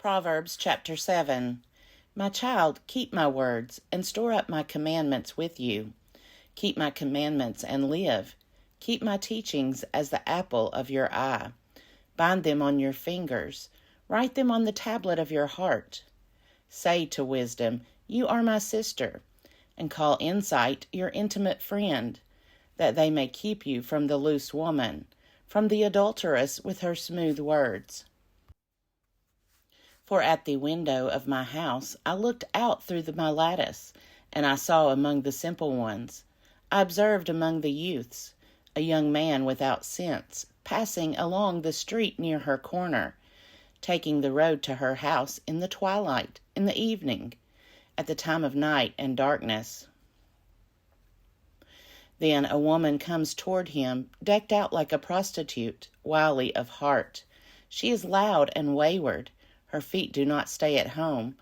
Proverbs chapter 7. My child, keep my words, and store up my commandments with you. Keep my commandments and live. Keep my teachings as the apple of your eye. Bind them on your fingers. Write them on the tablet of your heart. Say to wisdom, you are my sister, and call insight your intimate friend, that they may keep you from the loose woman, from the adulteress with her smooth words. For at the window of my house I looked out through my lattice, and I saw among the simple ones. I observed among the youths a young man without sense, passing along the street near her corner, taking the road to her house in the twilight, in the evening, at the time of night and darkness. Then a woman comes toward him, decked out like a prostitute, wily of heart. She is loud and wayward. Her feet do not stay at home.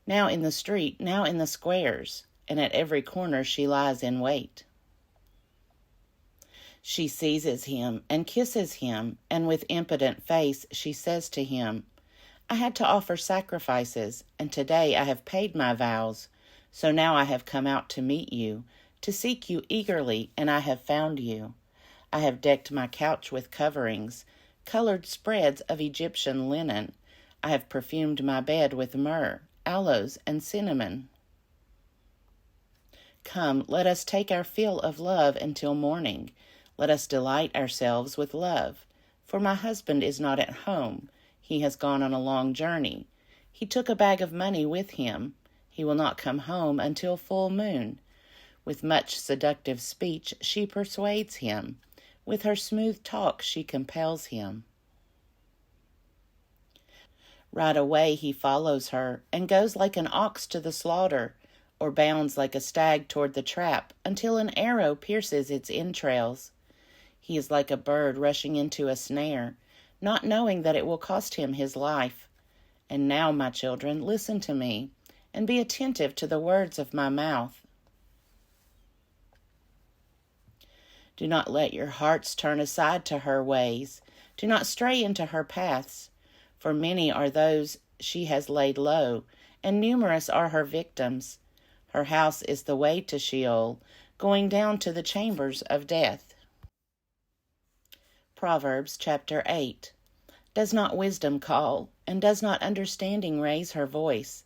Now in the street, now in the squares, and at every corner she lies in wait. She seizes him and kisses him, and with impotent face she says to him, I had to offer sacrifices, and today I have paid my vows. So now I have come out to meet you, to seek you eagerly, and I have found you. I have decked my couch with coverings, colored spreads of Egyptian linen. I have perfumed my bed with myrrh, aloes, and cinnamon. Come, let us take our fill of love until morning. Let us delight ourselves with love. For my husband is not at home. He has gone on a long journey. He took a bag of money with him. He will not come home until full moon. With much seductive speech she persuades him. With her smooth talk she compels him. Right away he follows her, and goes like an ox to the slaughter, or bounds like a stag toward the trap, until an arrow pierces its entrails. He is like a bird rushing into a snare, not knowing that it will cost him his life. And now, my children, listen to me, and be attentive to the words of my mouth. Do not let your hearts turn aside to her ways. Do not stray into her paths. For many are those she has laid low, and numerous are her victims. Her house is the way to Sheol, going down to the chambers of death. Proverbs chapter 8. Does not wisdom call, and does not understanding raise her voice?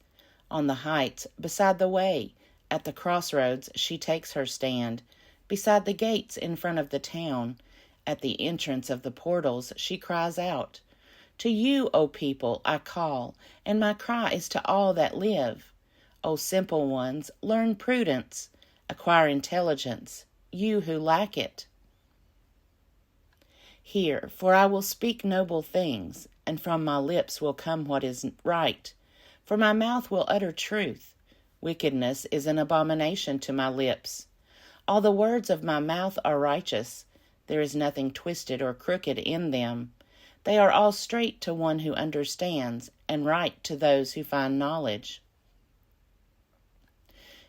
On the heights, beside the way, at the crossroads she takes her stand, beside the gates in front of the town, at the entrance of the portals she cries out, to you, O people, I call, and my cry is to all that live. O simple ones, learn prudence, acquire intelligence, you who lack it. Hear, for I will speak noble things, and from my lips will come what is right. For my mouth will utter truth. Wickedness is an abomination to my lips. All the words of my mouth are righteous. There is nothing twisted or crooked in them. They are all straight to one who understands, and right to those who find knowledge.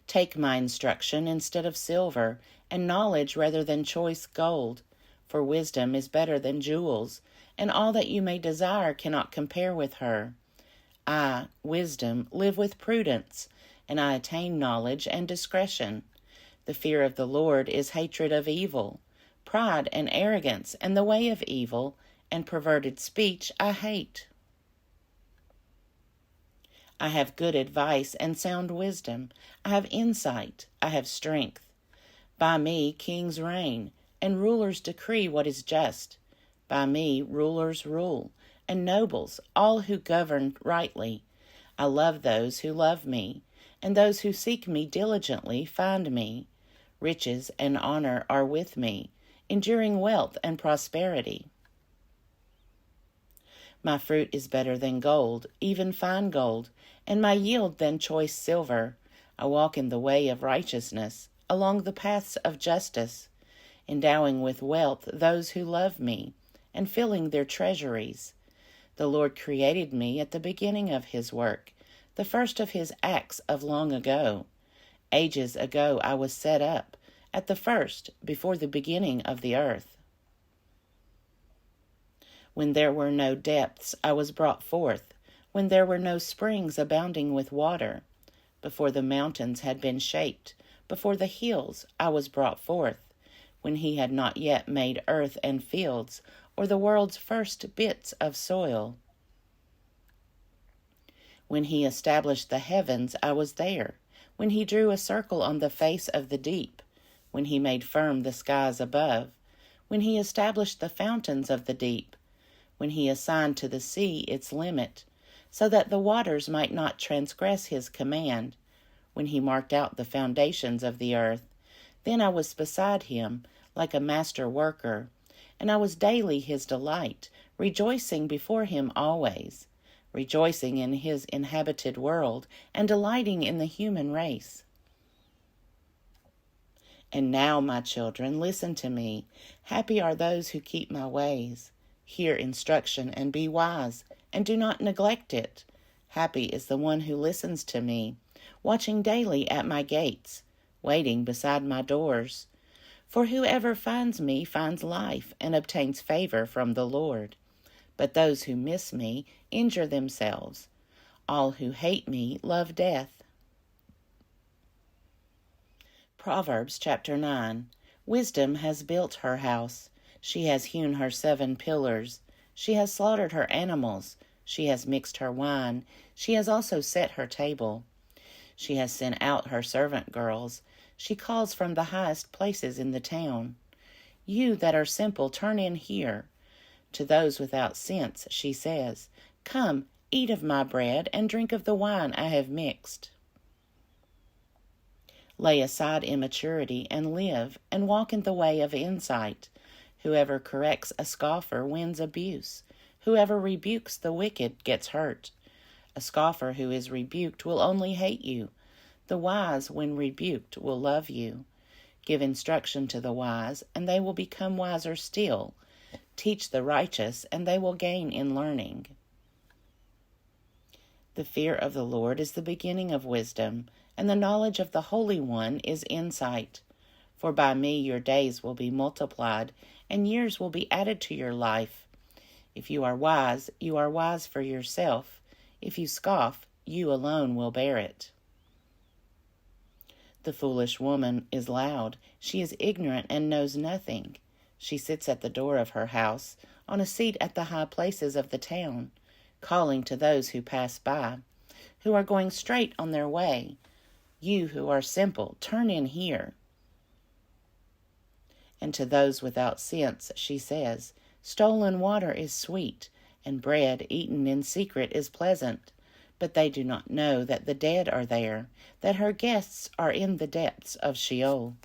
Take my instruction instead of silver, and knowledge rather than choice gold. For wisdom is better than jewels, and all that you may desire cannot compare with her. I, wisdom, live with prudence, and I attain knowledge and discretion. The fear of the Lord is hatred of evil. Pride and arrogance and the way of evil and perverted speech I hate. I have good advice and sound wisdom. I have insight. I have strength. By me kings reign, and rulers decree what is just. By me rulers rule, and nobles, all who govern rightly. I love those who love me, and those who seek me diligently find me. Riches and honor are with me, enduring wealth and prosperity. My fruit is better than gold, even fine gold, and my yield than choice silver. I walk in the way of righteousness, along the paths of justice, endowing with wealth those who love me, and filling their treasuries. The Lord created me at the beginning of his work, the first of his acts of long ago. Ages ago I was set up, at the first, before the beginning of the earth. When there were no depths, I was brought forth. when there were no springs abounding with water, before the mountains had been shaped, before the hills I was brought forth, when he had not yet made earth and fields, or the world's first bits of soil. When he established the heavens, I was there, when he drew a circle on the face of the deep, when he made firm the skies above, when he established the fountains of the deep, when he assigned to the sea its limit, so that the waters might not transgress his command, when he marked out the foundations of the earth. Then I was beside him, like a master worker, and I was daily his delight, rejoicing before him always, rejoicing in his inhabited world, and delighting in the human race. And now, my children, listen to me. Happy are those who keep my ways. Hear instruction and be wise, and do not neglect it. Happy is the one who listens to me, watching daily at my gates, waiting beside my doors. For whoever finds me finds life and obtains favor from the Lord. But those who miss me injure themselves. All who hate me love death. Proverbs chapter 9. Wisdom has built her house. She has hewn her 7 pillars. She has slaughtered her animals. She has mixed her wine. She has also set her table. She has sent out her servant girls. She calls from the highest places in the town. You that are simple, turn in here. To those without sense she says, Come, eat of my bread, and drink of the wine I have mixed. Lay aside immaturity and live, and walk in the way of insight. Whoever corrects a scoffer wins abuse. Whoever rebukes the wicked gets hurt. A scoffer who is rebuked will only hate you. The wise, when rebuked, will love you. Give instruction to the wise, and they will become wiser still. Teach the righteous, and they will gain in learning. The fear of the Lord is the beginning of wisdom, and the knowledge of the Holy One is insight. For by me your days will be multiplied, and years will be added to your life. If you are wise for yourself. If you scoff, you alone will bear it. The foolish woman is loud. She is ignorant and knows nothing. She sits at the door of her house, on a seat at the high places of the town, calling to those who pass by, who are going straight on their way. You who are simple, turn in here. And to those without sense she says, Stolen water is sweet, and bread eaten in secret is pleasant. But they do not know that the dead are there, that her guests are in the depths of Sheol.